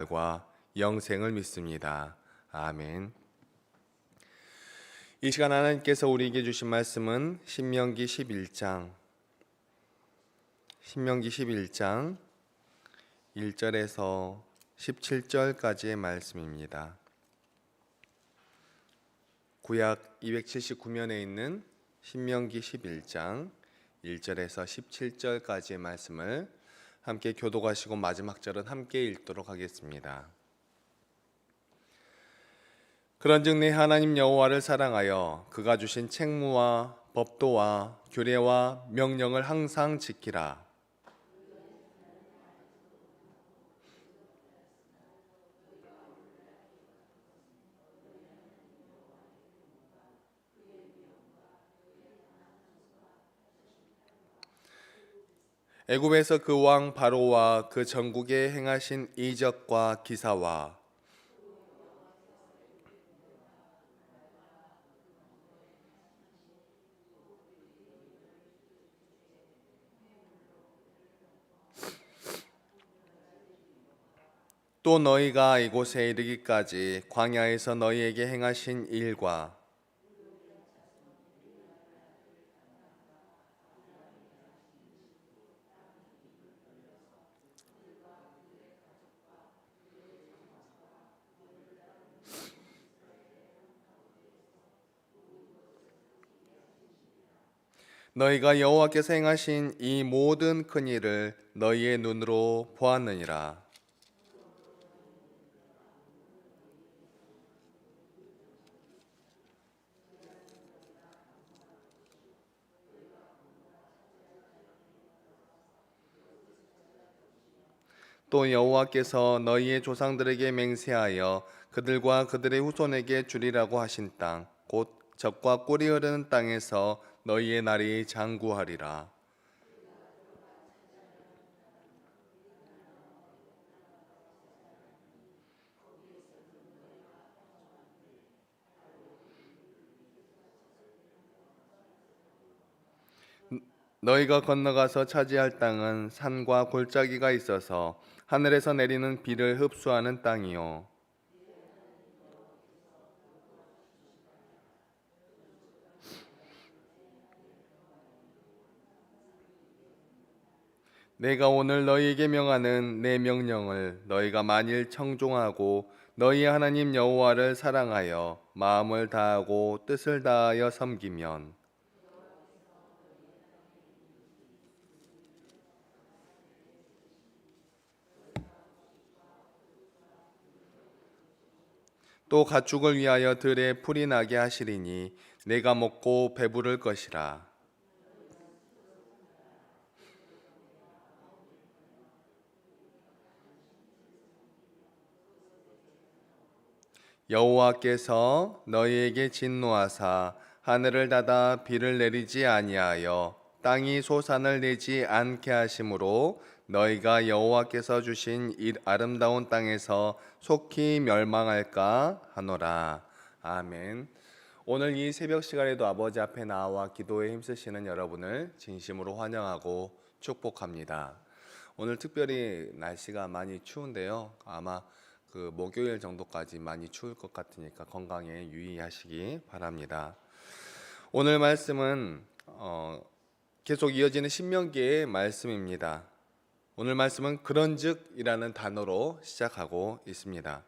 과 영생을 믿습니다. 아멘. 이 시간 하나님께서 우리에게 주신 말씀은 신명기 11장 1절에서 17절까지의 말씀입니다. 구약 279면에 있는 신명기 11장 1절에서 17절까지의 말씀을 함께 교독하시고 마지막 절은 함께 읽도록 하겠습니다. 그런즉 내 하나님 여호와를 사랑하여 그가 주신 책무와 법도와 규례와 명령을 항상 지키라. 애굽에서 그 왕 바로와 그 전국에 행하신 이적과 기사와 또 너희가 이곳에 이르기까지 광야에서 너희에게 행하신 일과 너희가 여호와께서 행하신 이 모든 큰 일을 너희의 눈으로 보았느니라. 또 여호와께서 너희의 조상들에게 맹세하여 그들과 그들의 후손에게 주리라고 하신 땅, 곧 젖과 꿀이 흐르는 땅에서 너희의 날이 장구하리라. 너희가 건너가서 차지할 땅은 산과 골짜기가 있어서 하늘에서 내리는 비를 흡수하는 땅이요. 내가 오늘 너희에게 명하는 내 명령을 너희가 만일 청종하고 너희 하나님 여호와를 사랑하여 마음을 다하고 뜻을 다하여 섬기면 또 가축을 위하여 들에 풀이 나게 하시리니 내가 먹고 배부를 것이라. 여호와께서 너희에게 진노하사 하늘을 닫아 비를 내리지 아니하여 땅이 소산을 내지 않게 하심으로 너희가 여호와께서 주신 이 아름다운 땅에서 속히 멸망할까 하노라. 아멘. 오늘 이 새벽 시간에도 아버지 앞에 나와 기도에 힘쓰시는 여러분을 진심으로 환영하고 축복합니다. 오늘 특별히 날씨가 많이 추운데요. 아마 그 목요일 정도까지 많이 추울 것 같으니까 건강에 유의하시기 바랍니다. 오늘 말씀은 계속 이어지는 신명기의 말씀입니다. 오늘 말씀은 그런즉이라는 단어로 시작하고 있습니다.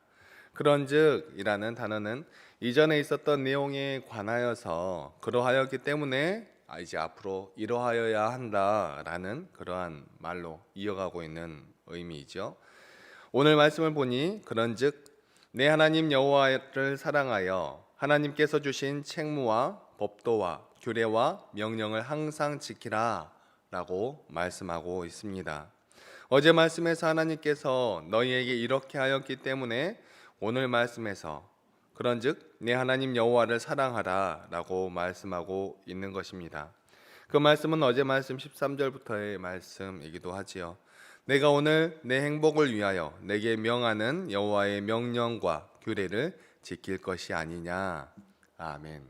그런즉이라는 단어는 이전에 있었던 내용에 관하여서 그러하였기 때문에 이제 앞으로 이러하여야 한다라는 그러한 말로 이어가고 있는 의미이죠. 오늘 말씀을 보니 그런즉 내 하나님 여호와를 사랑하여 하나님께서 주신 책무와 법도와 규례와 명령을 항상 지키라 라고 말씀하고 있습니다. 어제 말씀에서 하나님께서 너희에게 이렇게 하였기 때문에 오늘 말씀에서 그런즉 내 하나님 여호와를 사랑하라 라고 말씀하고 있는 것입니다. 그 말씀은 어제 말씀 13절부터의 말씀이기도 하지요. 내가 오늘 내 행복을 위하여 내게 명하는 여호와의 명령과 규례를 지킬 것이 아니냐. 아멘.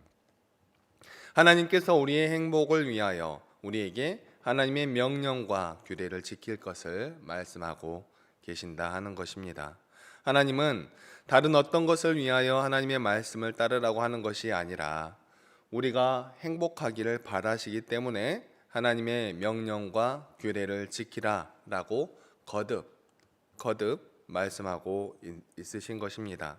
하나님께서 우리의 행복을 위하여 우리에게 하나님의 명령과 규례를 지킬 것을 말씀하고 계신다 하는 것입니다. 하나님은 다른 어떤 것을 위하여 하나님의 말씀을 따르라고 하는 것이 아니라 우리가 행복하기를 바라시기 때문에 하나님의 명령과 규례를 지키라라고 거듭 말씀하고 있으신 것입니다.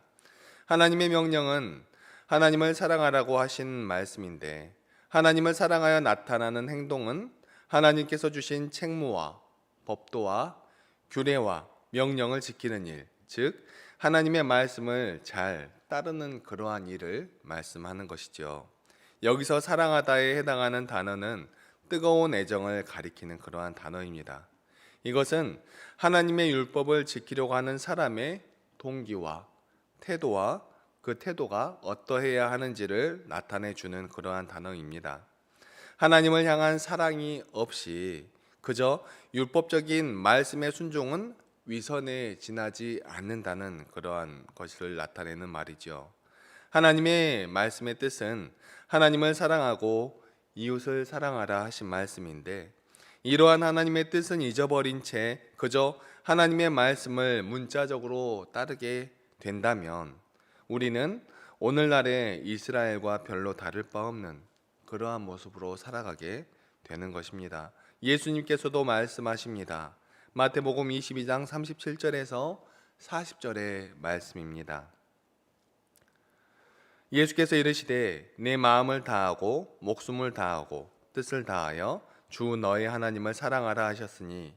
하나님의 명령은 하나님을 사랑하라고 하신 말씀인데, 하나님을 사랑하여 나타나는 행동은 하나님께서 주신 책무와 법도와 규례와 명령을 지키는 일, 즉 하나님의 말씀을 잘 따르는 그러한 일을 말씀하는 것이죠. 여기서 사랑하다에 해당하는 단어는 뜨거운 애정을 가리키는 그러한 단어입니다. 이것은 하나님의 율법을 지키려고 하는 사람의 동기와 태도와 그 태도가 어떠해야 하는지를 나타내 주는 그러한 단어입니다. 하나님을 향한 사랑이 없이 그저 율법적인 말씀의 순종은 위선에 지나지 않는다는 그러한 것을 나타내는 말이죠. 하나님의 말씀의 뜻은 하나님을 사랑하고 이웃을 사랑하라 하신 말씀인데, 이러한 하나님의 뜻은 잊어버린 채 그저 하나님의 말씀을 문자적으로 따르게 된다면 우리는 오늘날의 이스라엘과 별로 다를 바 없는 그러한 모습으로 살아가게 되는 것입니다. 예수님께서도 말씀하십니다. 마태복음 22장 37절에서 40절의 말씀입니다. 예수께서 이르시되 내 마음을 다하고 목숨을 다하고 뜻을 다하여 주 너의 하나님을 사랑하라 하셨으니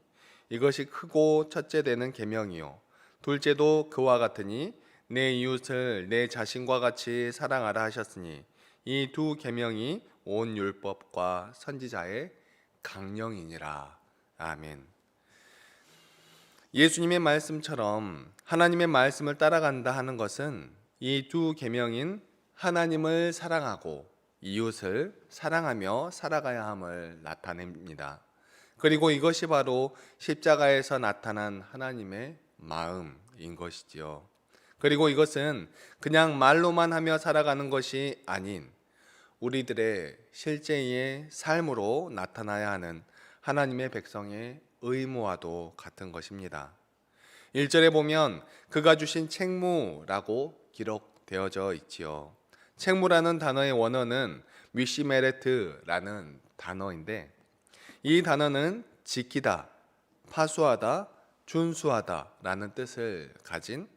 이것이 크고 첫째 되는 계명이요 둘째도 그와 같으니 내 이웃을 내 자신과 같이 사랑하라 하셨으니 이 두 계명이 온 율법과 선지자의 강령이니라. 아멘. 예수님의 말씀처럼 하나님의 말씀을 따라간다 하는 것은 이 두 계명인 하나님을 사랑하고 이웃을 사랑하며 살아가야 함을 나타냅니다. 그리고 이것이 바로 십자가에서 나타난 하나님의 마음인 것이지요. 그리고 이것은 그냥 말로만 하며 살아가는 것이 아닌 우리들의 실제의 삶으로 나타나야 하는 하나님의 백성의 의무와도 같은 것입니다. 1절에 보면 그가 주신 책무라고 기록되어져 있지요. 책무라는 단어의 원어는 미시메레트라는 단어인데, 이 단어는 지키다, 파수하다, 준수하다라는 뜻을 가진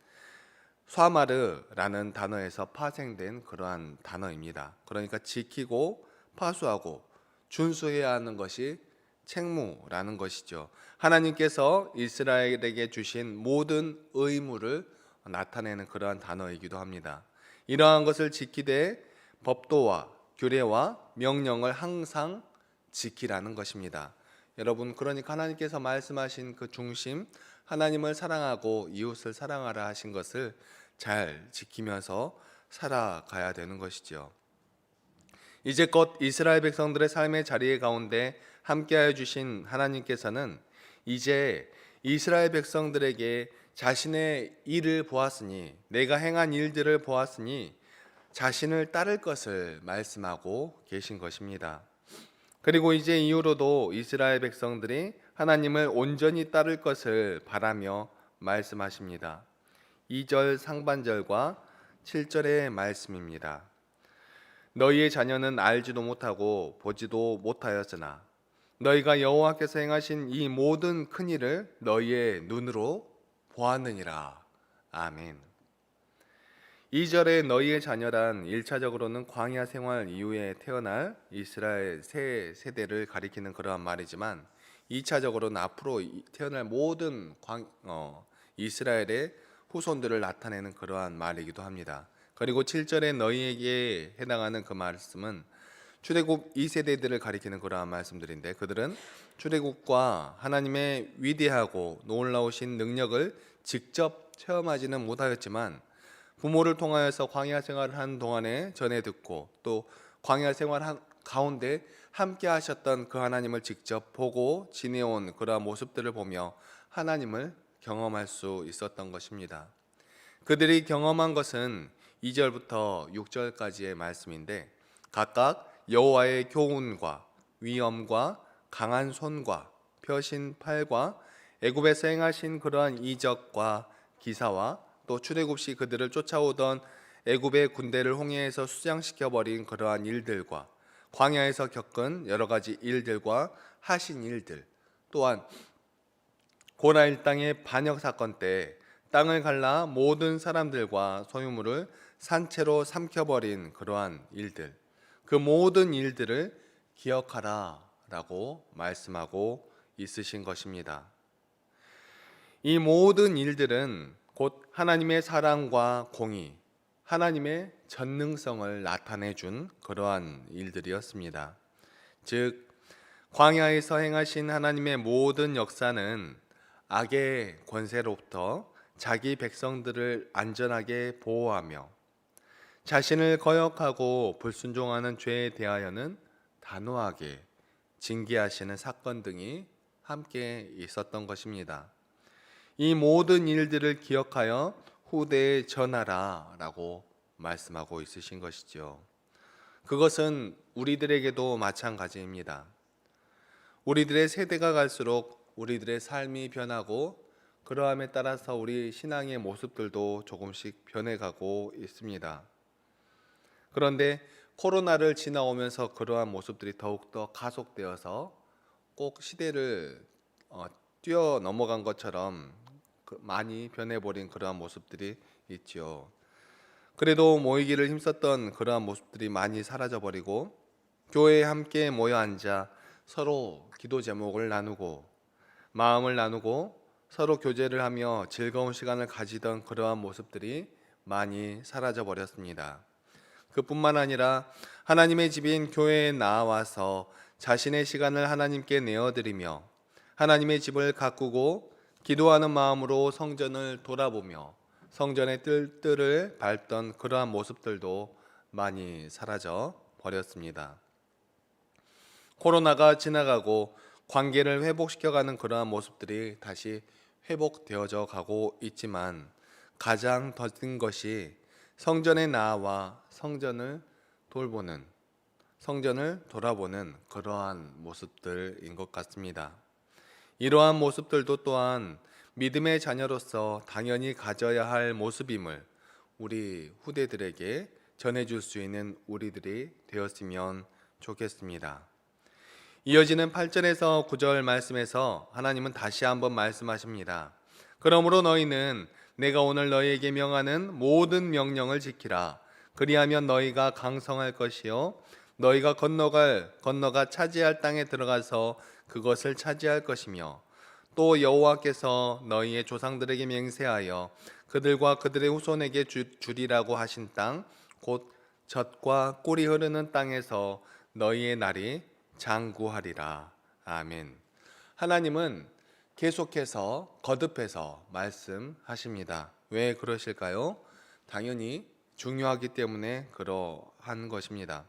쏴마르라는 단어에서 파생된 그러한 단어입니다. 그러니까 지키고 파수하고 준수해야 하는 것이 책무라는 것이죠. 하나님께서 이스라엘에게 주신 모든 의무를 나타내는 그러한 단어이기도 합니다. 이러한 것을 지키되 법도와 규례와 명령을 항상 지키라는 것입니다. 여러분, 그러니까 하나님께서 말씀하신 그 중심, 하나님을 사랑하고 이웃을 사랑하라 하신 것을 잘 지키면서 살아가야 되는 것이죠. 이제껏 이스라엘 백성들의 삶의 자리에 가운데 함께하여 주신 하나님께서는 이제 이스라엘 백성들에게 자신의 일을 보았으니, 내가 행한 일들을 보았으니 자신을 따를 것을 말씀하고 계신 것입니다. 그리고 이제 이후로도 이스라엘 백성들이 하나님을 온전히 따를 것을 바라며 말씀하십니다. 2절 상반절과 7절의 말씀입니다. 너희의 자녀는 알지도 못하고 보지도 못하였으나 너희가 여호와께서 행하신 이 모든 큰 일을 너희의 눈으로 보았느니라. 아멘. 2절에 너희의 자녀란 1차적으로는 광야 생활 이후에 태어날 이스라엘 새 세대를 가리키는 그러한 말이지만 2차적으로는 앞으로 태어날 모든 이스라엘의 후손들을 나타내는 그러한 말이기도 합니다. 그리고 7절에 너희에게 해당하는 그 말씀은 출애굽 2세대들을 가리키는 그러한 말씀들인데, 그들은 출애굽과 하나님의 위대하고 놀라우신 능력을 직접 체험하지는 못하였지만 부모를 통하여서 광야 생활을 한 동안에 전해 듣고 또 광야 생활 가운데 함께 하셨던 그 하나님을 직접 보고 지내온 그러한 모습들을 보며 하나님을 경험할 수 있었던 것입니다. 그들이 경험한 것은 2절부터 6절까지의 말씀인데, 각각 여호와의 교훈과 위엄과 강한 손과 펴신 팔과 애굽에서 행하신 그러한 이적과 기사와 또 출애굽 시 그들을 쫓아오던 애굽의 군대를 홍해에서 수장시켜 버린 그러한 일들과 광야에서 겪은 여러 가지 일들과 하신 일들, 또한 고라 일당의 반역 사건 때 땅을 갈라 모든 사람들과 소유물을 산채로 삼켜버린 그러한 일들, 그 모든 일들을 기억하라 라고 말씀하고 있으신 것입니다. 이 모든 일들은 곧 하나님의 사랑과 공의, 하나님의 전능성을 나타내 준 그러한 일들이었습니다. 즉 광야에서 행하신 하나님의 모든 역사는 악의 권세로부터 자기 백성들을 안전하게 보호하며 자신을 거역하고 불순종하는 죄에 대하여는 단호하게 징계하시는 사건 등이 함께 있었던 것입니다. 이 모든 일들을 기억하여 후대에 전하라 라고 말씀하고 있으신 것이죠. 그것은 우리들에게도 마찬가지입니다. 우리들의 세대가 갈수록 우리들의 삶이 변하고 그러함에 따라서 우리 신앙의 모습들도 조금씩 변해가고 있습니다. 그런데 코로나를 지나오면서 그러한 모습들이 더욱더 가속되어서 꼭 시대를 뛰어넘어간 것처럼 많이 변해버린 그러한 모습들이 있죠. 그래도 모이기를 힘썼던 그러한 모습들이 많이 사라져버리고 교회에 함께 모여 앉아 서로 기도 제목을 나누고 마음을 나누고 서로 교제를 하며 즐거운 시간을 가지던 그러한 모습들이 많이 사라져버렸습니다. 그뿐만 아니라 하나님의 집인 교회에 나와서 자신의 시간을 하나님께 내어드리며 하나님의 집을 가꾸고 기도하는 마음으로 성전을 돌아보며 성전의 뜰을 밟던 그러한 모습들도 많이 사라져 버렸습니다. 코로나가 지나가고 관계를 회복시켜가는 그러한 모습들이 다시 회복되어져 가고 있지만 가장 더딘 것이 성전에 나와 성전을 돌아보는 그러한 모습들인 것 같습니다. 이러한 모습들도 또한 믿음의 자녀로서 당연히 가져야 할 모습임을 우리 후대들에게 전해줄 수 있는 우리들이 되었으면 좋겠습니다. 이어지는 8절에서 9절 말씀에서 하나님은 다시 한번 말씀하십니다. 그러므로 너희는 내가 오늘 너희에게 명하는 모든 명령을 지키라. 그리하면 너희가 강성할 것이요 너희가 건너가 차지할 땅에 들어가서 그것을 차지할 것이며 또 여호와께서 너희의 조상들에게 맹세하여 그들과 그들의 후손에게 주리라고 하신 땅 곧 젖과 꿀이 흐르는 땅에서 너희의 날이 장구하리라. 아멘. 하나님은 계속해서 거듭해서 말씀하십니다. 왜 그러실까요? 당연히 중요하기 때문에 그러한 것입니다.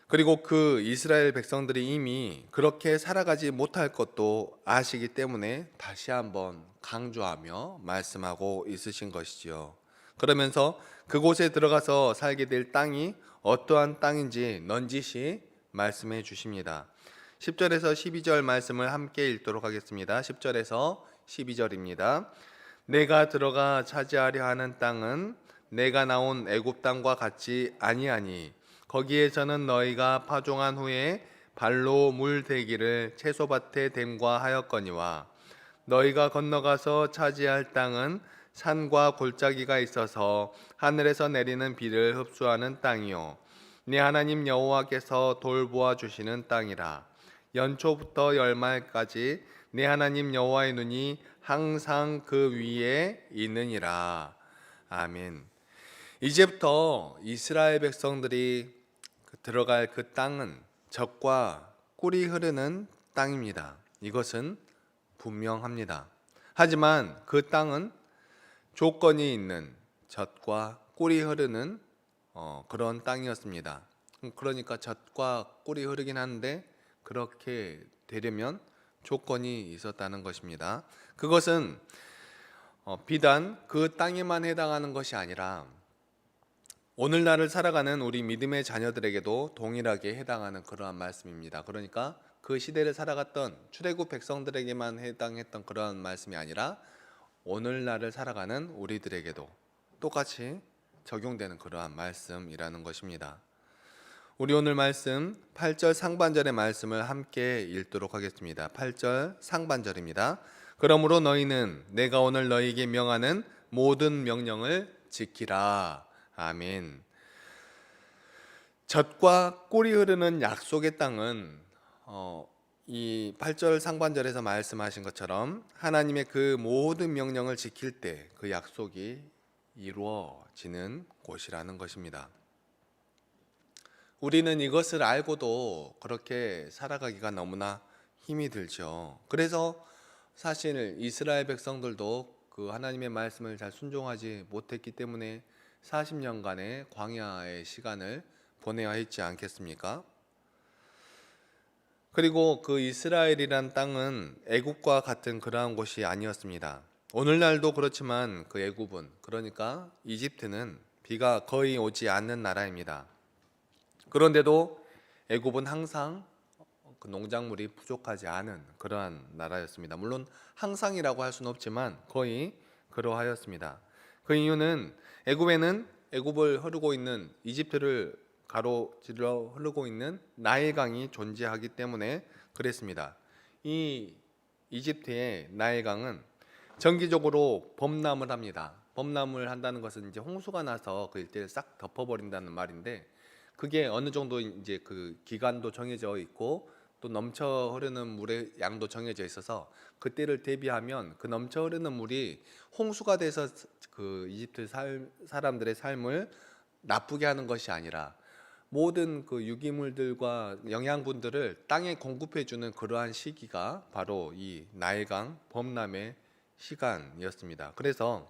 그리고 그 이스라엘 백성들이 이미 그렇게 살아가지 못할 것도 아시기 때문에 다시 한번 강조하며 말씀하고 있으신 것이지요. 그러면서 그곳에 들어가서 살게 될 땅이 어떠한 땅인지 넌지시 말씀해 주십니다. 10절에서 12절 말씀을 함께 읽도록 하겠습니다. 10절에서 12절입니다. 내가 들어가 차지하려 하는 땅은 내가 나온 애굽 땅과 같지 아니하니 거기에서는 너희가 파종한 후에 발로 물 대기를 채소밭에 댐과 하였거니와 너희가 건너가서 차지할 땅은 산과 골짜기가 있어서 하늘에서 내리는 비를 흡수하는 땅이요 네 하나님 여호와께서 돌보아 주시는 땅이라. 연초부터 열말까지 네 하나님 여호와의 눈이 항상 그 위에 있느니라. 아멘. 이제부터 이스라엘 백성들이 들어갈 그 땅은 젖과 꿀이 흐르는 땅입니다. 이것은 분명합니다. 하지만 그 땅은 조건이 있는 젖과 꿀이 흐르는 그런 땅이었습니다. 그러니까 젖과 꿀이 흐르긴 하는데 그렇게 되려면 조건이 있었다는 것입니다. 그것은 비단 그 땅에만 해당하는 것이 아니라 오늘날을 살아가는 우리 믿음의 자녀들에게도 동일하게 해당하는 그러한 말씀입니다. 그러니까 그 시대를 살아갔던 출애굽 백성들에게만 해당했던 그러한 말씀이 아니라 오늘날을 살아가는 우리들에게도 똑같이 적용되는 그러한 말씀이라는 것입니다. 우리 오늘 말씀 8절 상반절의 말씀을 함께 읽도록 하겠습니다. 8절 상반절입니다. 그러므로 너희는 내가 오늘 너희에게 명하는 모든 명령을 지키라. 아멘. 젖과 꿀이 흐르는 약속의 땅은 이 8절 상반절에서 말씀하신 것처럼 하나님의 그 모든 명령을 지킬 때 그 약속이 이루어지는 곳이라는 것입니다. 우리는 이것을 알고도 그렇게 살아가기가 너무나 힘이 들죠. 그래서 사실 이스라엘 백성들도 그 하나님의 말씀을 잘 순종하지 못했기 때문에 40년간의 광야의 시간을 보내야 했지 않겠습니까? 그리고 그 이스라엘이란 땅은 애굽과 같은 그러한 곳이 아니었습니다. 오늘날도 그렇지만 그 애굽은, 그러니까 이집트는 비가 거의 오지 않는 나라입니다. 그런데도 애굽은 항상 그 농작물이 부족하지 않은 그러한 나라였습니다. 물론 항상이라고 할 수는 없지만 거의 그러하였습니다. 그 이유는 애굽에는 애굽을 흐르고 있는 이집트를 가로질러 흐르고 있는 나일강이 존재하기 때문에 그랬습니다. 이 이집트의 나일강은 정기적으로 범람을 합니다. 범람을 한다는 것은 이제 홍수가 나서 그 일대를 싹 덮어버린다는 말인데, 그게 어느 정도 이제 그 기간도 정해져 있고 또 넘쳐 흐르는 물의 양도 정해져 있어서 그때를 대비하면 그 넘쳐 흐르는 물이 홍수가 돼서 그 이집트 사람들의 삶을 나쁘게 하는 것이 아니라 모든 그 유기물들과 영양분들을 땅에 공급해 주는 그러한 시기가 바로 이 나일강 범람의 시간이었습니다. 그래서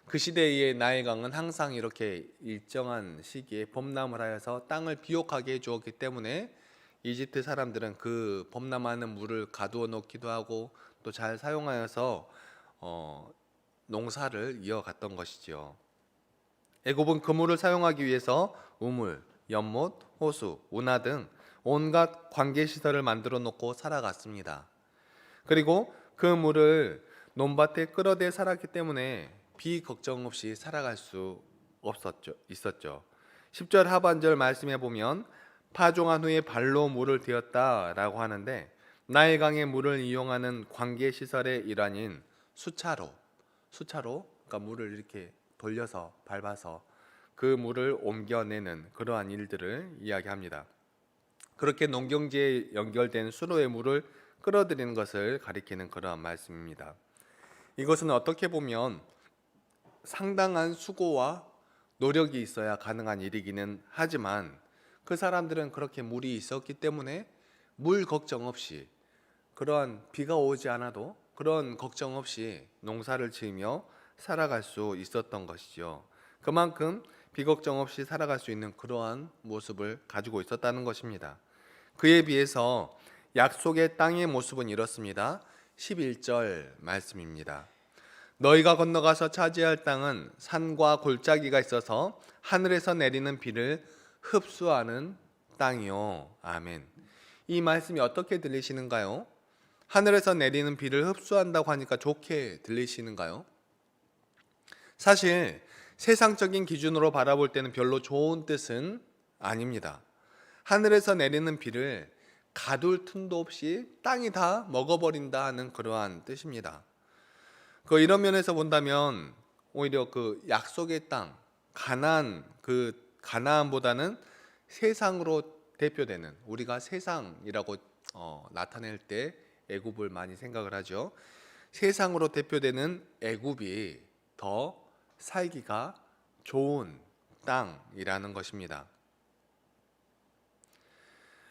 그 시대의 나일강은 항상 이렇게 일정한 시기에 범람을 하여서 땅을 비옥하게 해주었기 때문에 이집트 사람들은 그 범람하는 물을 가두어 놓기도 하고 또 잘 사용하여서 농사를 이어갔던 것이지요. 애굽은 그 물을 사용하기 위해서 우물, 연못, 호수, 운하 등 온갖 관계시설을 만들어 놓고 살아갔습니다. 그리고 그 물을 논밭에 끌어대 살았기 때문에 비 걱정 없이 살아갈 수 있었죠. 10절 하반절 말씀해 보면 파종한 후에 발로 물을 데웠다라고 하는데, 나일강의 물을 이용하는 관계시설의 일환인 수차로, 그러니까 물을 이렇게 돌려서 밟아서 그 물을 옮겨내는 그러한 일들을 이야기합니다. 그렇게 농경지에 연결된 수로의 물을 끌어들이는 것을 가리키는 그러한 말씀입니다. 이것은 어떻게 보면 상당한 수고와 노력이 있어야 가능한 일이기는 하지만 그 사람들은 그렇게 물이 있었기 때문에 물 걱정 없이, 그러한 비가 오지 않아도 그런 걱정 없이 농사를 지으며 살아갈 수 있었던 것이죠. 그만큼 비 걱정 없이 살아갈 수 있는 그러한 모습을 가지고 있었다는 것입니다. 그에 비해서 약속의 땅의 모습은 이렇습니다. 11절 말씀입니다. 너희가 건너가서 차지할 땅은 산과 골짜기가 있어서 하늘에서 내리는 비를 흡수하는 땅이요. 아멘. 이 말씀이 어떻게 들리시는가요? 하늘에서 내리는 비를 흡수한다고 하니까 좋게 들리시는가요? 사실 세상적인 기준으로 바라볼 때는 별로 좋은 뜻은 아닙니다. 하늘에서 내리는 비를 가둘 틈도 없이 땅이 다 먹어버린다 하는 그러한 뜻입니다. 이런 면에서 본다면 오히려 그 약속의 땅, 가나안보다는 세상으로 대표되는, 우리가 세상이라고 나타낼 때 애굽을 많이 생각을 하죠. 세상으로 대표되는 애굽이 더 살기가 좋은 땅이라는 것입니다.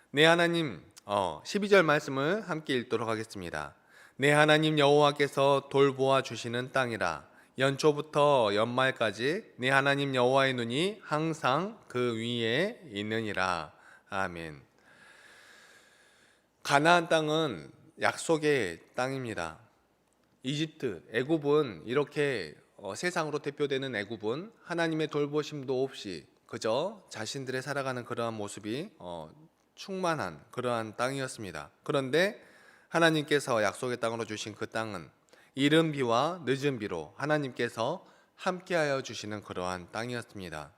내 하나님, 12절 말씀을 함께 읽도록 하겠습니다. 내 하나님 여호와께서 돌보아 주시는 땅이라. 연초부터 연말까지 내 하나님 여호와의 눈이 항상 그 위에 있느니라. 아멘. 가나안 땅은 약속의 땅입니다. 이집트, 애굽은 이렇게 세상으로 대표되는 애굽은 하나님의 돌보심도 없이 그저 자신들의 살아가는 그러한 모습이 충만한 그러한 땅이었습니다. 그런데 하나님께서 약속의 땅으로 주신 그 땅은 이른 비와 늦은 비로 하나님께서 함께하여 주시는 그러한 땅이었습니다.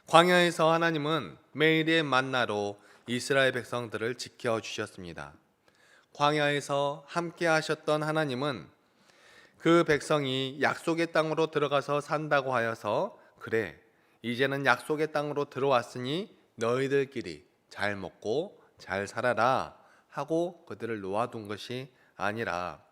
광야에서 하나님은 매일의 만나로 이스라엘 백성들을 지켜주셨습니다. 광야에서 함께 하셨던 하나님은 그 백성이 약속의 땅으로 들어가서 산다고 하여서 그래, 이제는 약속의 땅으로 들어왔으니 너희들끼리 잘 먹고 잘 살아라 하고 그들을 놓아둔 것이 아니라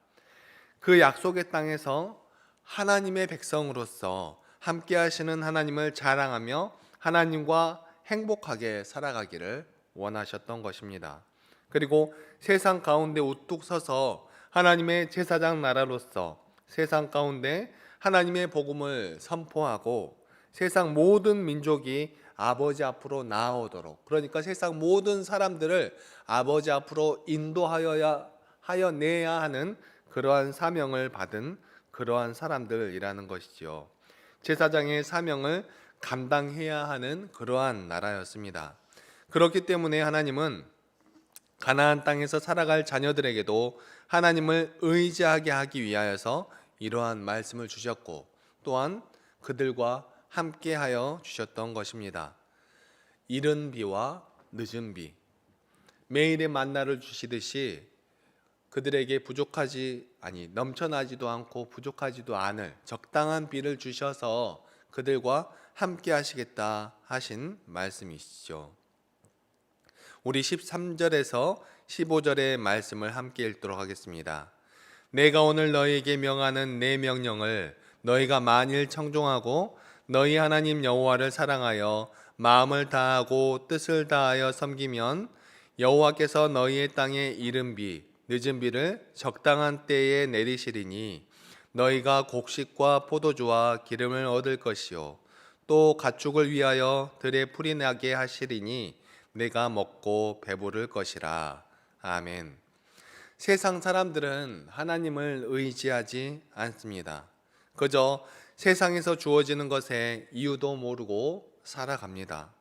그 약속의 땅에서 하나님의 백성으로서 함께 하시는 하나님을 자랑하며 하나님과 행복하게 살아가기를 원하셨던 것입니다. 그리고 세상 가운데 우뚝 서서 하나님의 제사장 나라로서 세상 가운데 하나님의 복음을 선포하고 세상 모든 민족이 아버지 앞으로 나아오도록, 그러니까 세상 모든 사람들을 아버지 앞으로 하여 내야 하는 그러한 사명을 받은 그러한 사람들이라는 것이지요. 제사장의 사명을 감당해야 하는 그러한 나라였습니다. 그렇기 때문에 하나님은 가나안 땅에서 살아갈 자녀들에게도 하나님을 의지하게 하기 위하여서 이러한 말씀을 주셨고 또한 그들과 함께하여 주셨던 것입니다. 이른 비와 늦은 비, 매일의 만나를 주시듯이 그들에게 넘쳐나지도 않고 부족하지도 않을 적당한 비를 주셔서 그들과 함께 하시겠다 하신 말씀이시죠. 우리 13절에서 15절의 말씀을 함께 읽도록 하겠습니다. 내가 오늘 너희에게 명하는 내 명령을 너희가 만일 청종하고 너희 하나님 여호와를 사랑하여 마음을 다하고 뜻을 다하여 섬기면 여호와께서 너희의 땅에 이른 비 늦은 비를 적당한 때에 내리시리니 너희가 곡식과 포도주와 기름을 얻을 것이요 또 가축을 위하여 들에 풀이 나게 하시리니 내가 먹고 배부를 것이라. 아멘. 세상 사람들은 하나님을 의지하지 않습니다. 그저 세상에서 주어지는 것에 이유도 모르고 살아갑니다.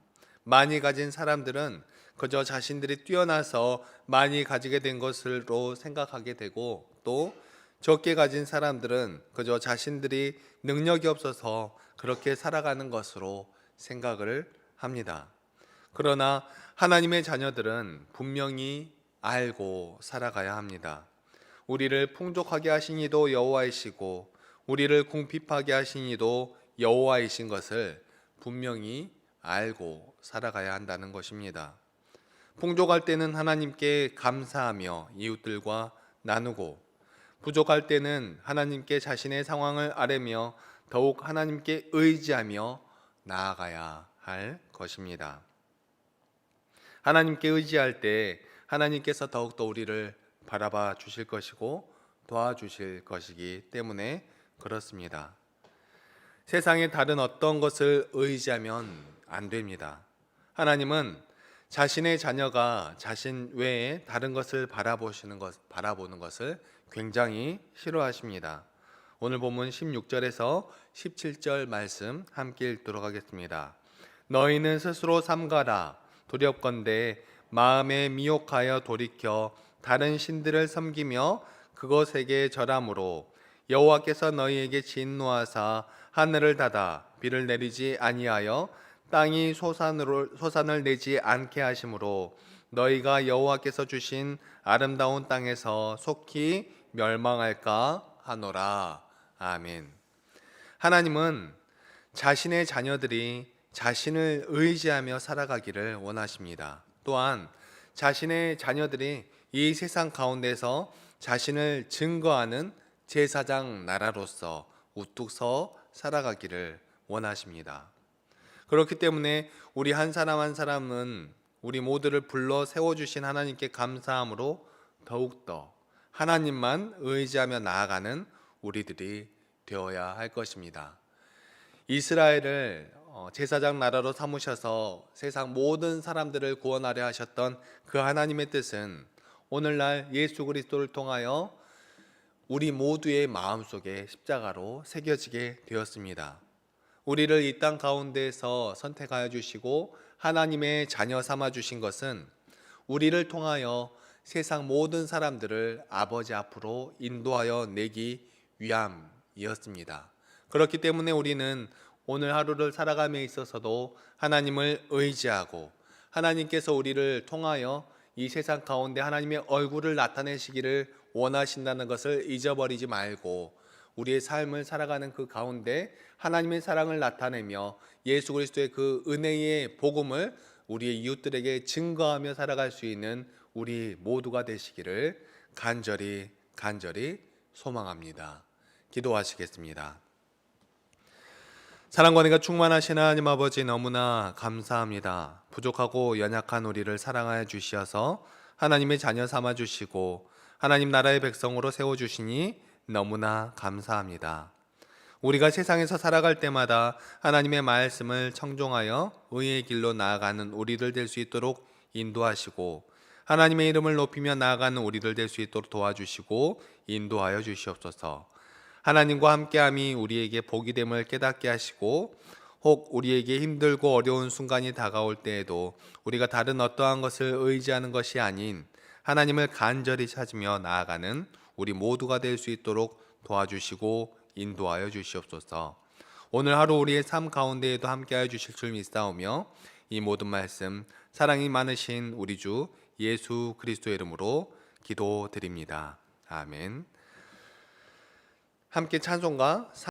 많이 가진 사람들은 그저 자신들이 뛰어나서 많이 가지게 된 것으로 생각하게 되고 또 적게 가진 사람들은 그저 자신들이 능력이 없어서 그렇게 살아가는 것으로 생각을 합니다. 그러나 하나님의 자녀들은 분명히 알고 살아가야 합니다. 우리를 풍족하게 하신 이도 여호와이시고 우리를 궁핍하게 하신 이도 여호와이신 것을 분명히 알고 살아가야 한다는 것입니다. 풍족할 때는 하나님께 감사하며 이웃들과 나누고 부족할 때는 하나님께 자신의 상황을 아뢰며 더욱 하나님께 의지하며 나아가야 할 것입니다. 하나님께 의지할 때 하나님께서 더욱더 우리를 바라봐 주실 것이고 도와주실 것이기 때문에 그렇습니다. 세상의 다른 어떤 것을 의지하면 안 됩니다. 하나님은 자신의 자녀가 자신 외에 다른 것을 바라보는 것을 굉장히 싫어하십니다. 오늘 본문 16절에서 17절 말씀 함께 읽도록 하겠습니다. 너희는 스스로 삼가라. 두렵건대 마음에 미혹하여 돌이켜 다른 신들을 섬기며 그것에게 절함으로 여호와께서 너희에게 진노하사 하늘을 닫아 비를 내리지 아니하여 땅이 소산을 내지 않게 하심으로 너희가 여호와께서 주신 아름다운 땅에서 속히 멸망할까 하노라. 아멘. 하나님은 자신의 자녀들이 자신을 의지하며 살아가기를 원하십니다. 또한 자신의 자녀들이 이 세상 가운데서 자신을 증거하는 제사장 나라로서 우뚝 서 살아가기를 원하십니다. 그렇기 때문에 우리 한 사람 한 사람은 우리 모두를 불러 세워주신 하나님께 감사함으로 더욱더 하나님만 의지하며 나아가는 우리들이 되어야 할 것입니다. 이스라엘을 제사장 나라로 삼으셔서 세상 모든 사람들을 구원하려 하셨던 그 하나님의 뜻은 오늘날 예수 그리스도를 통하여 우리 모두의 마음속에 십자가로 새겨지게 되었습니다. 우리를 이 땅 가운데에서 선택하여 주시고 하나님의 자녀 삼아 주신 것은 우리를 통하여 세상 모든 사람들을 아버지 앞으로 인도하여 내기 위함이었습니다. 그렇기 때문에 우리는 오늘 하루를 살아감에 있어서도 하나님을 의지하고 하나님께서 우리를 통하여 이 세상 가운데 하나님의 얼굴을 나타내시기를 원하신다는 것을 잊어버리지 말고 우리의 삶을 살아가는 그 가운데 하나님의 사랑을 나타내며 예수 그리스도의 그 은혜의 복음을 우리의 이웃들에게 증거하며 살아갈 수 있는 우리 모두가 되시기를 간절히 소망합니다. 기도하시겠습니다. 사랑과 은혜가 충만하신 하나님 아버지, 너무나 감사합니다. 부족하고 연약한 우리를 사랑하여 주시어서 하나님의 자녀 삼아 주시고 하나님 나라의 백성으로 세워주시니 너무나 감사합니다. 우리가 세상에서 살아갈 때마다 하나님의 말씀을 청종하여 의의 길로 나아가는 우리들 될 수 있도록 인도하시고 하나님의 이름을 높이며 나아가는 우리들 될 수 있도록 도와주시고 인도하여 주시옵소서. 하나님과 함께함이 우리에게 복이 됨을 깨닫게 하시고 혹 우리에게 힘들고 어려운 순간이 다가올 때에도 우리가 다른 어떠한 것을 의지하는 것이 아닌 하나님을 간절히 찾으며 나아가는 우리 모두가 될 수 있도록 도와주시고 인도하여 주시옵소서. 오늘 하루 우리의 삶 가운데에도 함께하여 주실 줄 믿사오며 이 모든 말씀 사랑이 많으신 우리 주 예수 그리스도의 이름으로 기도드립니다. 아멘. 함께 찬송가